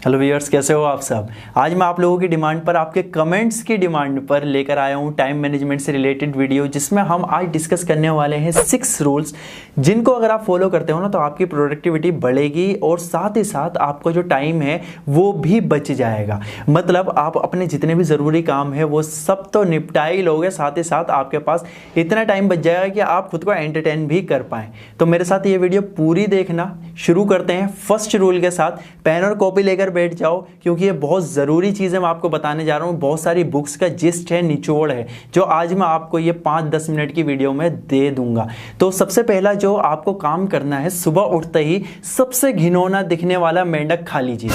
Hello viewers, कैसे हो आप सब। आज मैं आप लोगों की डिमांड पर, आपके कमेंट्स की डिमांड पर लेकर आया हूँ टाइम मैनेजमेंट से रिलेटेड वीडियो, जिसमें हम आज डिस्कस करने वाले हैं 6 रूल्स, जिनको अगर आप फॉलो करते हो ना तो आपकी प्रोडक्टिविटी बढ़ेगी और साथ ही साथ आपका जो टाइम है वो भी बच जाएगा। मतलब आप अपने जितने भी ज़रूरी काम है वो सब तो निपटा ही लोगे, साथ ही साथ आपके पास इतना टाइम बच जाएगा कि आप खुद को एंटरटेन भी कर पाएँ। तो मेरे साथ ये वीडियो पूरी देखना। शुरू करते हैं फर्स्ट रूल के साथ। पेन और कॉपी लेकर बैठ जाओ, क्योंकि ये बहुत ज़रूरी चीज़ें मैं आपको बताने जा रहा हूँ। बहुत सारी बुक्स का जिस्ट है, निचोड़ है, जो आज मैं आपको ये 5-10 मिनट की वीडियो में दे दूंगा। तो सबसे पहला जो आपको काम करना है, सुबह उठते ही सबसे घिनौना दिखने वाला मेंढक खा लीजिए।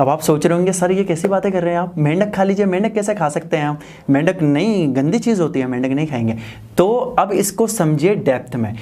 अब आप सोच रहे होंगे सर ये कैसी बातें कर रहे हैं आप, मेंढक खा लीजिए, मेंढक कैसे खा सकते हैं आप, मेंढक नहीं, गंदी चीज़ होती है, मेंढक नहीं खाएंगे। तो अब इसको समझिए डेप्थ में।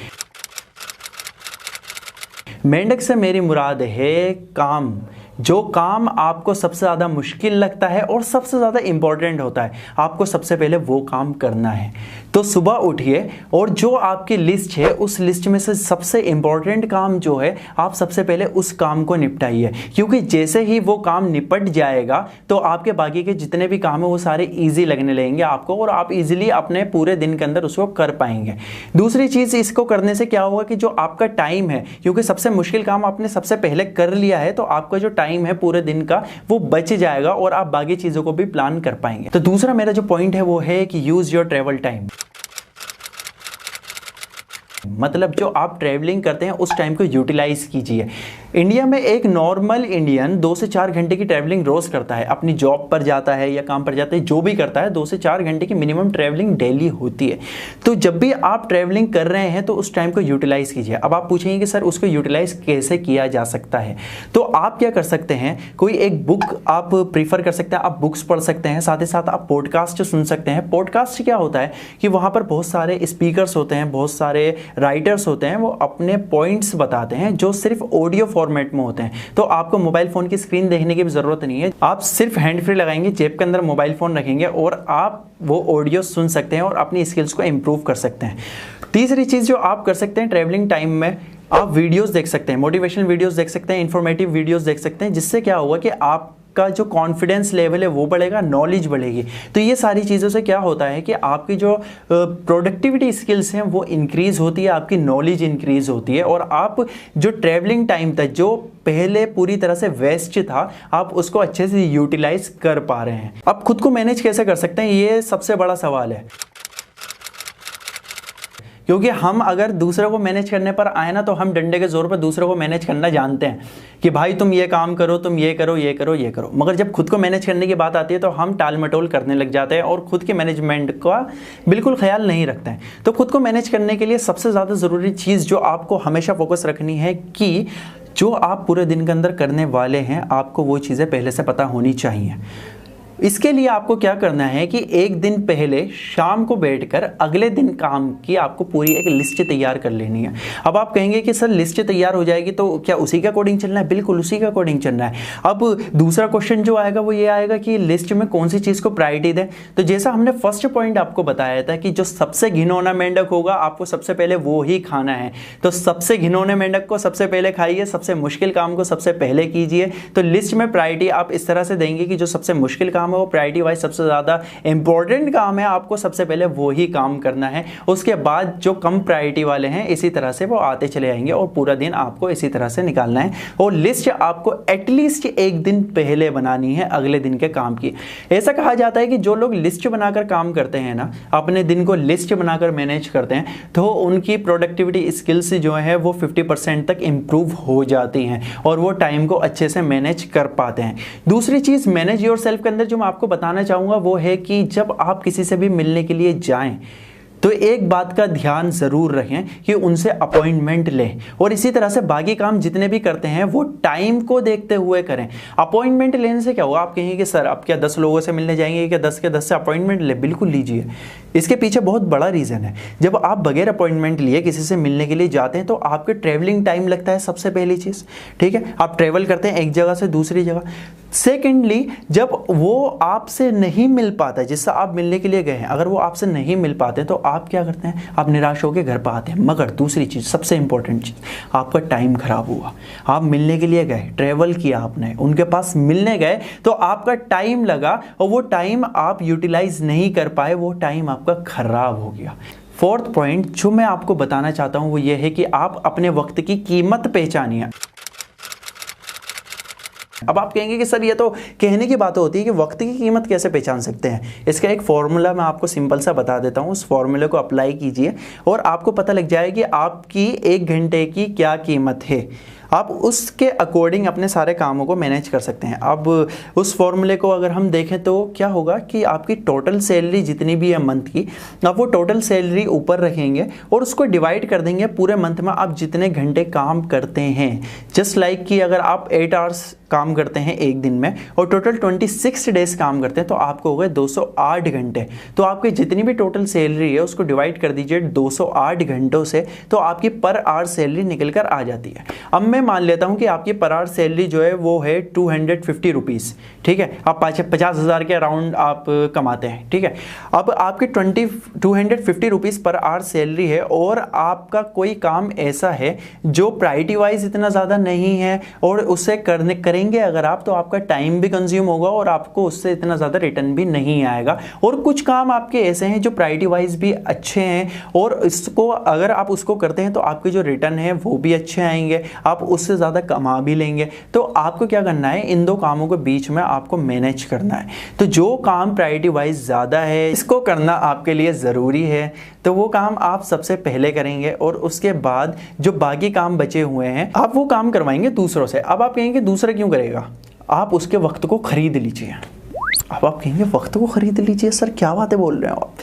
मेंढक से मेरी मुराद है काम। जो काम आपको सबसे ज़्यादा मुश्किल लगता है और सबसे ज़्यादा इंपॉर्टेंट होता है, आपको सबसे पहले वो काम करना है। तो सुबह उठिए और जो आपकी लिस्ट है उस लिस्ट में से सबसे इंपॉर्टेंट काम जो है, आप सबसे पहले उस काम को निपटाइए, क्योंकि जैसे ही वो काम निपट जाएगा तो आपके बाकी के जितने भी काम है वो सारे ईजी लगने लगेंगे आपको, और आप इजीली अपने पूरे दिन के अंदर उसको कर पाएंगे। दूसरी चीज़, इसको करने से क्या होगा कि जो आपका टाइम है, क्योंकि सबसे मुश्किल काम आपने सबसे पहले कर लिया है, तो आपका जो टाइम है पूरे दिन का वो बच जाएगा और आप बाकी चीजों को भी प्लान कर पाएंगे। तो दूसरा मेरा जो पॉइंट है वो है कि यूज योर ट्रेवल टाइम। मतलब जो आप ट्रैवलिंग करते हैं उस टाइम को यूटिलाइज कीजिए। इंडिया में एक नॉर्मल इंडियन 2 से 4 घंटे की ट्रैवलिंग रोज करता है, अपनी जॉब पर जाता है या काम पर जाता है, जो भी करता है 2 से 4 घंटे की मिनिमम ट्रैवलिंग डेली होती है। तो जब भी आप ट्रैवलिंग कर रहे हैं तो उस टाइम को यूटिलाइज कीजिए। अब आप पूछेंगे कि सर उसको यूटिलाइज कैसे किया जा सकता है, तो आप क्या कर सकते हैं, कोई एक बुक आप प्रीफर कर सकते हैं, आप बुक्स पढ़ सकते हैं, साथ ही साथ आप पॉडकास्ट सुन सकते हैं। पॉडकास्ट क्या होता है कि वहाँ पर बहुत सारे स्पीकर्स होते हैं, बहुत सारे राइटर्स होते हैं, वो अपने पॉइंट्स बताते हैं जो सिर्फ ऑडियो फॉर्मेट में होते हैं। तो आपको मोबाइल फोन की स्क्रीन देखने की भी जरूरत नहीं है, आप सिर्फ हैंड फ्री लगाएंगे, जेब के अंदर मोबाइल फोन रखेंगे और आप वो ऑडियो सुन सकते हैं और अपनी स्किल्स को इंप्रूव कर सकते हैं। तीसरी चीज जो आप कर सकते हैं ट्रैवलिंग टाइम में, आप वीडियोस देख सकते हैं, मोटिवेशनल वीडियोस देख सकते हैं, इंफॉर्मेटिव वीडियोस देख सकते हैं, जिससे क्या होगा कि आप का जो कॉन्फिडेंस लेवल है वो बढ़ेगा, नॉलेज बढ़ेगी। तो ये सारी चीज़ों से क्या होता है कि आपकी जो प्रोडक्टिविटी स्किल्स हैं वो इंक्रीज होती है, आपकी नॉलेज इंक्रीज होती है, और आप जो ट्रैवलिंग टाइम था जो पहले पूरी तरह से वेस्ट था, आप उसको अच्छे से यूटिलाइज कर पा रहे हैं। अब खुद को मैनेज कैसे कर सकते हैं, ये सबसे बड़ा सवाल है, क्योंकि हम अगर दूसरे को मैनेज करने पर आए ना तो हम डंडे के जोर पर दूसरे को मैनेज करना जानते हैं कि भाई तुम ये काम करो, तुम ये करो, ये करो, ये करो। मगर जब खुद को मैनेज करने की बात आती है तो हम टाल मटोल करने लग जाते हैं और खुद के मैनेजमेंट का बिल्कुल ख्याल नहीं रखते हैं। तो खुद को मैनेज करने के लिए सबसे ज़्यादा ज़रूरी चीज़ जो आपको हमेशा फोकस रखनी है कि जो आप पूरे दिन के अंदर करने वाले हैं, आपको वो चीज़ें पहले से पता होनी चाहिए। इसके लिए आपको क्या करना है कि एक दिन पहले शाम को बैठकर अगले दिन काम की आपको पूरी एक लिस्ट तैयार कर लेनी है। अब आप कहेंगे कि सर लिस्ट तैयार हो जाएगी तो क्या उसी का कोडिंग चलना है? बिल्कुल उसी का कोडिंग चलना है। अब दूसरा क्वेश्चन जो आएगा वो ये आएगा कि लिस्ट में कौन सी चीज़ को प्रायोरिटी दें। तो जैसा हमने फर्स्ट पॉइंट आपको बताया था कि जो सबसे घिनौना मेंढक होगा आपको सबसे पहले वो ही खाना है। तो सबसे घिनौने मेंढक को सबसे पहले खाइए, सबसे मुश्किल काम को सबसे पहले कीजिए। तो लिस्ट में प्रायोरिटी आप इस तरह से देंगे कि जो सबसे मुश्किल काम वो प्रायोरिटी वाइज सबसे ज्यादा इंपॉर्टेंट काम है, आपको सबसे पहले वो ही काम करना है। उसके बाद जो कम प्रायोरिटी वाले हैं इसी तरह से वो आते चले जाएंगे और पूरा दिन आपको इसी तरह से निकालना है। और लिस्ट आपको एटलीस्ट एक दिन पहले बनानी है अगले दिन के काम की। ऐसा कहा जाता है कि जो लोग लिस्ट बनाकर काम करते हैं ना, अपने दिन को लिस्ट बनाकर मैनेज करते हैं, तो उनकी प्रोडक्टिविटी स्किल्स जो है वो 50% तक इंप्रूव हो जाती हैं और वो टाइम को अच्छे से मैनेज कर पाते हैं। दूसरी चीज मैनेज योर सेल्फ के अंदर जो मैं आपको बताना चाहूंगा वो है कि जब आप किसी से भी मिलने के लिए जाएं तो एक बात का ध्यान जरूर रखें कि उनसे अपॉइंटमेंट लें, और इसी तरह से बाकी काम जितने भी करते हैं वो टाइम को देखते हुए करें। अपॉइंटमेंट लेने से क्या होगा, आप कहेंगे कि सर अब क्या 10 लोगों से मिलने जाएंगे, क्या 10 के 10 से अपॉइंटमेंट ले? बिल्कुल लीजिए। इसके पीछे बहुत बड़ा रीज़न है। जब आप बगैर अपॉइंटमेंट लिए किसी से मिलने के लिए जाते हैं तो आपके ट्रैवलिंग टाइम लगता है सबसे पहली चीज़, ठीक है। आप ट्रैवल करते हैं एक जगह से दूसरी जगह। सेकेंडली, जब वो आपसे नहीं मिल पाता जिससे आप मिलने के लिए गए हैं, अगर वो आपसे नहीं मिल पाते तो आप क्या करते हैं, आप निराश होकर घर पर आते हैं। मगर दूसरी चीज़, सबसे इंपॉर्टेंट चीज़, आपका टाइम खराब हुआ। आप मिलने के लिए गए, ट्रैवल किया आपने, उनके पास मिलने गए तो आपका टाइम लगा और वो टाइम आप यूटिलाइज नहीं कर पाए, वो टाइम आपका खराब हो गया। फोर्थ पॉइंट जो मैं आपको बताना चाहता हूं वो ये है कि आप अपने वक्त की कीमत पहचानिए। अब आप कहेंगे कि सर ये तो कहने की बात होती है कि वक्त की कीमत कैसे पहचान सकते हैं। इसका एक फॉर्मूला मैं आपको सिंपल सा बता देता हूँ, उस फॉर्मूले को अप्लाई कीजिए और आपको पता लग जाएगा कि आपकी 1 घंटे की क्या कीमत है। आप उसके अकॉर्डिंग अपने सारे कामों को मैनेज कर सकते हैं। अब उस फॉर्मूले को अगर हम देखें तो क्या होगा कि आपकी टोटल सैलरी जितनी भी है मंथ की, आप वो टोटल सैलरी ऊपर रखेंगे और उसको डिवाइड कर देंगे पूरे मंथ में आप जितने घंटे काम करते हैं। जस्ट लाइक कि अगर आप 8 आवर्स काम करते हैं एक दिन में और टोटल 26 डेज काम करते हैं तो आपको हो गए 208 घंटे। तो आपकी जितनी भी टोटल सैलरी है उसको डिवाइड कर दीजिए 208 घंटों से, तो आपकी पर आवर सैलरी निकल कर आ जाती है। अब मैं मान लेता हूं कि आपकी पर आवर सैलरी जो है वो है 250 रुपीज़, ठीक है। आप 50,000 के अराउंड आप कमाते हैं, ठीक है। अब आपकी 250 रुपीज़ पर आवर सैलरी है और आपका कोई काम ऐसा है जो प्रायोरिटी वाइज इतना ज़्यादा नहीं है और उससे करेंगे अगर आप तो आपका टाइम भी कंज्यूम होगा और आपको उससे इतना ज़्यादा रिटर्न भी नहीं आएगा। और कुछ काम आपके ऐसे हैं जो प्रायोरिटी वाइज भी अच्छे हैं और इसको अगर आप उसको करते हैं तो आपके जो रिटर्न है वो भी अच्छे आएंगे, आप उससे ज़्यादा कमा भी लेंगे। तो आपको क्या करना है, इन दो कामों के बीच में आपको मैनेज करना है। तो जो काम प्रायोरिटी वाइज ज़्यादा है इसको करना आपके लिए ज़रूरी है, तो वो काम आप सबसे पहले करेंगे और उसके बाद जो बाकी काम बचे हुए हैं आप वो काम करवाएंगे दूसरों से। अब आप कहेंगे दूसरा क्यों करेगा, आप उसके वक्त को खरीद लीजिए। अब आप कहेंगे वक्त को खरीद लीजिए, सर क्या बातें बोल रहे हो आप,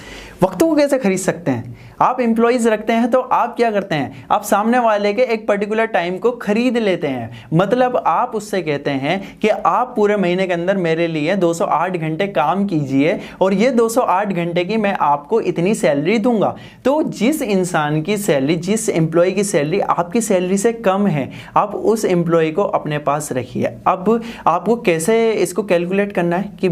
वक्त को कैसे खरीद सकते हैं। आप एम्प्लॉइज रखते हैं तो आप क्या करते हैं, आप सामने वाले के एक पर्टिकुलर टाइम को खरीद लेते हैं। मतलब आप उससे कहते हैं कि आप पूरे महीने के अंदर मेरे लिए 208 घंटे काम कीजिए और ये 208 घंटे की मैं आपको इतनी सैलरी दूंगा। तो जिस इंसान की सैलरी, जिस एम्प्लॉय की सैलरी आपकी सैलरी से कम है, आप उस एम्प्लॉय को अपने पास रखिए। अब आपको कैसे इसको कैलकुलेट करना है कि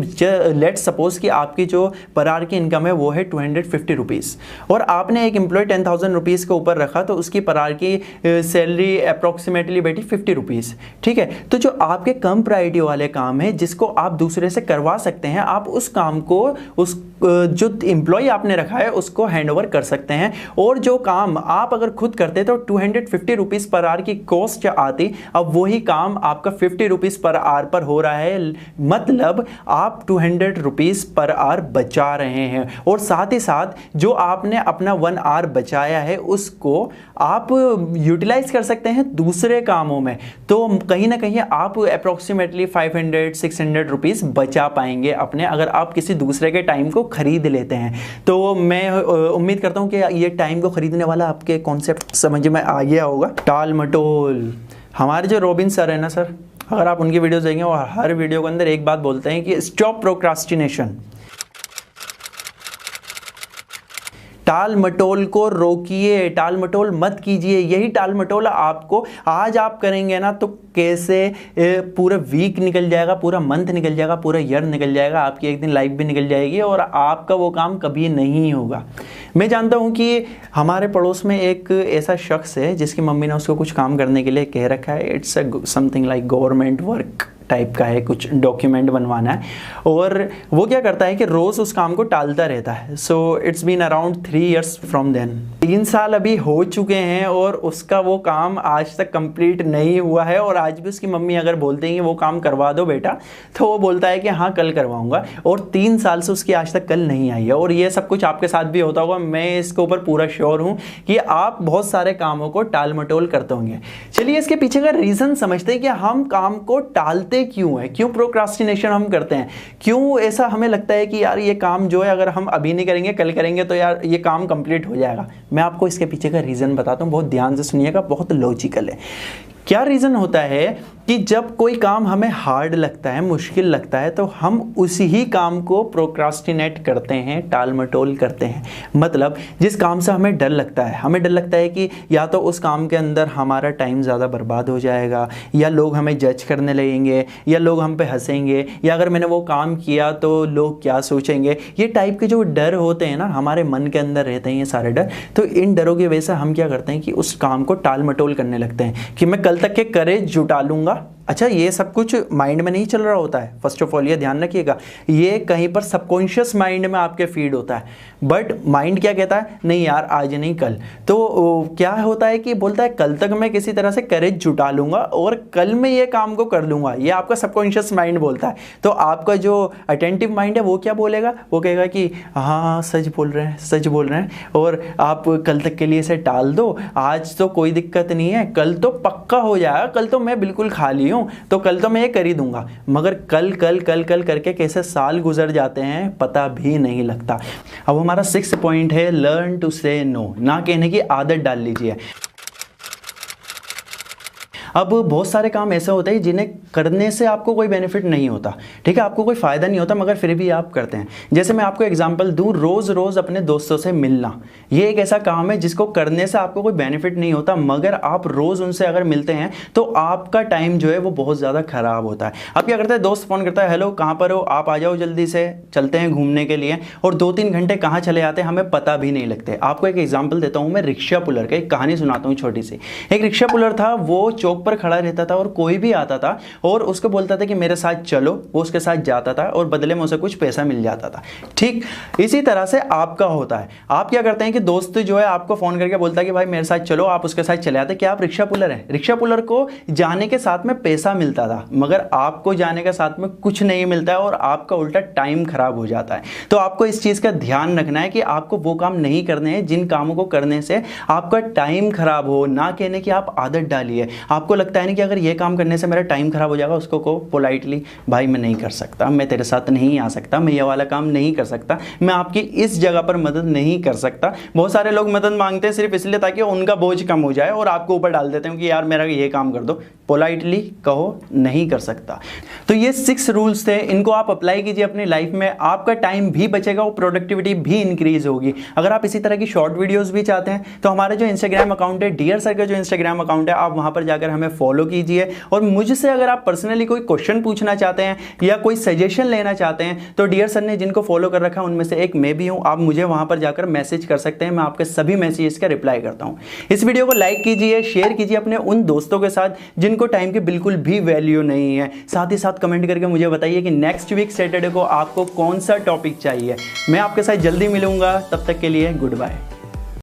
लेट्स सपोज कि आपकी जो पर आवर की इनकम है वो है 250 रुपीज़ और आपने एक एम्प्लॉय 10,000 रुपीज़ के ऊपर रखा तो उसकी पर आवर की सैलरी अप्रोक्सीमेटली बैठी 50 रुपीज़, ठीक है। तो जो आपके कम प्रायोरिटी वाले काम है जिसको आप दूसरे से करवा सकते हैं, आप उस काम को उस जो एम्प्लॉय आपने रखा है उसको हैंड ओवर कर सकते हैं। और जो काम आप अगर खुद करते तो 250 रुपीज़ पर आवर की कॉस्ट आती, अब वही काम आपका 50 रुपीज़ पर आवर पर हो रहा है, मतलब आप 200 रुपीज़ पर आवर बचा रहे हैं। और साथ ही साथ जो आपने अपना 1 आवर बचाया है उसको आप यूटिलाइज कर सकते हैं दूसरे कामों में, तो कहीं ना कहीं आप अप्रोक्सीमेटली 500-600 रुपीज़ बचा पाएंगे अपने, अगर आप किसी दूसरे के टाइम को खरीद लेते हैं। तो मैं उम्मीद करता हूं कि ये टाइम को खरीदने वाला आपके कॉन्सेप्ट समझ में आ गया होगा। टाल मटोल, हमारे जो रॉबिन सर है ना सर, अगर आप उनकी वीडियोस देखेंगे और हर वीडियो के अंदर एक बात बोलते हैं कि स्टॉप प्रोक्रास्टिनेशन, टाल मटोल को रोकिए, टाल मटोल मत कीजिए। यही टाल मटोल आपको आज आप करेंगे ना तो कैसे पूरा वीक निकल जाएगा, पूरा मंथ निकल जाएगा, पूरा ईयर निकल जाएगा, आपकी एक दिन लाइफ भी निकल जाएगी और आपका वो काम कभी नहीं होगा। मैं जानता हूँ कि हमारे पड़ोस में एक ऐसा शख्स है जिसकी मम्मी ने उसको कुछ काम करने के लिए कह रखा है। It's something like government work type का है, कुछ डॉक्यूमेंट बनवाना है और वो क्या करता है कि रोज़ उस काम को टालता रहता है। So it's been around 3 years from then, 3 साल अभी हो चुके हैं और उसका वो काम आज तक कंप्लीट नहीं हुआ है। और आज भी उसकी मम्मी अगर बोलते हैं कि वो काम करवा दो बेटा, तो वो बोलता है कि हाँ कल करवाऊंगा, और 3 साल से उसकी आज तक कल नहीं आई है। और ये सब कुछ आपके साथ भी होता होगा, मैं इसके ऊपर पूरा श्योर हूँ कि आप बहुत सारे कामों को टाल मटोल करते होंगे। चलिए इसके पीछे का रीज़न समझते हैं कि हम काम को टालते क्यों है, क्यों प्रोक्रास्टिनेशन हम करते हैं, क्यों ऐसा हमें लगता है कि यार ये काम जो है अगर हम अभी नहीं करेंगे कल करेंगे तो यार ये काम कंप्लीट हो जाएगा। मैं आपको इसके पीछे का रीज़न बताता हूँ, बहुत ध्यान से सुनिएगा, बहुत लॉजिकल है। क्या रीज़न होता है कि जब कोई काम हमें हार्ड लगता है, मुश्किल लगता है, तो हम उसी ही काम को प्रोक्रास्टिनेट करते हैं, टाल मटोल करते हैं। मतलब जिस काम से हमें डर लगता है, हमें डर लगता है कि या तो उस काम के अंदर हमारा टाइम ज़्यादा बर्बाद हो जाएगा, या लोग हमें जज करने लगेंगे, या लोग हम पे हंसेंगे, या अगर मैंने वो काम किया तो लोग क्या सोचेंगे, ये टाइप के जो डर होते हैं ना, हमारे मन के अंदर रहते हैं ये सारे डर। तो इन डरों की वजह से हम क्या करते हैं कि उस काम को टाल मटोल करने लगते हैं कि मैं कल तक के करेज जुटा लूँगा। अच्छा, ये सब कुछ माइंड में नहीं चल रहा होता है, फर्स्ट ऑफ ऑल ये ध्यान रखिएगा, ये कहीं पर सबकॉन्शियस माइंड में आपके फीड होता है। बट माइंड क्या कहता है, नहीं यार आज नहीं कल। तो क्या होता है कि बोलता है कल तक मैं किसी तरह से करेज जुटा लूँगा और कल मैं ये काम को कर लूँगा, ये आपका सबकॉन्शियस माइंड बोलता है। तो आपका जो अटेंटिव माइंड है वो क्या बोलेगा, वो कहेगा कि हाँ सच बोल रहे हैं, सच बोल रहे हैं, और आप कल तक के लिए इसे टाल दो, आज तो कोई दिक्कत नहीं है, कल तो पक्का हो जाएगा, कल तो मैं बिल्कुल खाली हूँ, तो कल तो मैं ये कर ही दूंगा। मगर कल कल कल कल करके कैसे साल गुजर जाते हैं पता भी नहीं लगता। अब हमारा 6th पॉइंट है लर्न टू से नो, ना कहने की आदत डाल लीजिए। अब बहुत सारे काम ऐसे होते हैं जिन्हें करने से आपको कोई बेनिफिट नहीं होता, ठीक है, आपको कोई फ़ायदा नहीं होता, मगर फिर भी आप करते हैं। जैसे मैं आपको एग्जांपल दूं, रोज़ रोज़ अपने दोस्तों से मिलना, ये एक ऐसा काम है जिसको करने से आपको कोई बेनिफिट नहीं होता, मगर आप रोज़ उनसे अगर मिलते हैं तो आपका टाइम जो है वो बहुत ज़्यादा ख़राब होता है। अब क्या करता है, दोस्त फ़ोन करता है, हेलो कहाँ पर हो, आप आ जाओ जल्दी से, चलते हैं घूमने के लिए, और 2-3 घंटे कहाँ चले जाते हैं हमें पता भी नहीं लगते। आपको एक एग्जाम्पल देता हूँ मैं रिक्शा पुलर का, एक कहानी सुनाता हूँ छोटी सी। एक रिक्शा पुलर था, वो चौक पर खड़ा रहता था और कोई भी आता था और उसको बोलता था कि मेरे साथ चलो, वो उसके साथ जाता था और बदले में उसे कुछ पैसा मिल जाता था। ठीक इसी तरह से आपका होता है। आप क्या करते हैं कि दोस्त जो है आपको फोन करके बोलता है कि भाई मेरे साथ चलो, आप उसके साथ चले आते। क्या आप रिक्शा पुलर हैं? रिक्शा पुलर को जाने के साथ में पैसा मिलता था, मगर आपको जाने के साथ में कुछ नहीं मिलता है और आपका उल्टा टाइम खराब हो जाता है। तो आपको इस चीज का ध्यान रखना है कि आपको वो काम नहीं करने हैं जिन कामों को करने से आपका टाइम खराब हो। ना कहने की आप आदत डालिए। आपको लगता है ना कि अगर ये काम करने से मेरा टाइम खराब हो जाएगा, उसको कहो पोलाइटली, भाई मैं नहीं कर सकता, मैं तेरे साथ नहीं आ सकता, मैं ये वाला काम नहीं कर सकता, मैं आपकी इस जगह पर मदद नहीं कर सकता। बहुत सारे लोग मदद मांगते हैं सिर्फ इसलिए ताकि उनका बोझ कम हो जाए और आपको ऊपर डाल देते हैं कि यार मेरा ये काम कर दो। पोलाइटली कहो नहीं कर सकता। तो ये 6 रूल्स थे, इनको आप अप्लाई कीजिए अपनी लाइफ में, आपका टाइम भी बचेगा और प्रोडक्टिविटी भी इंक्रीज होगी। अगर आप इसी तरह की शॉर्ट वीडियोस भी चाहते हैं तो हमारा जो इंस्टाग्राम अकाउंट है, डियर सर का जो इंस्टाग्राम अकाउंट है, आप वहां पर जाकर हमें फॉलो कीजिए। और मुझसे अगर आप पर्सनली कोई क्वेश्चन पूछना चाहते हैं या कोई सजेशन लेना चाहते हैं तो डियर सर ने जिनको फॉलो कर रखा है उनमें से एक मैं भी हूं, आप मुझे वहां पर जाकर मैसेज कर सकते हैं, मैं आपके सभी मैसेजेस का रिप्लाई करता हूं। इस वीडियो को लाइक कीजिए, शेयर कीजिए अपने उन दोस्तों के साथ जिनको टाइम की बिल्कुल भी वैल्यू नहीं है। साथ ही साथ कमेंट करके मुझे बताइए कि नेक्स्ट वीक सैटरडे को आपको कौन सा टॉपिक चाहिए। मैं आपके साथ जल्दी मिलूंगा, तब तक के लिए गुड बाय।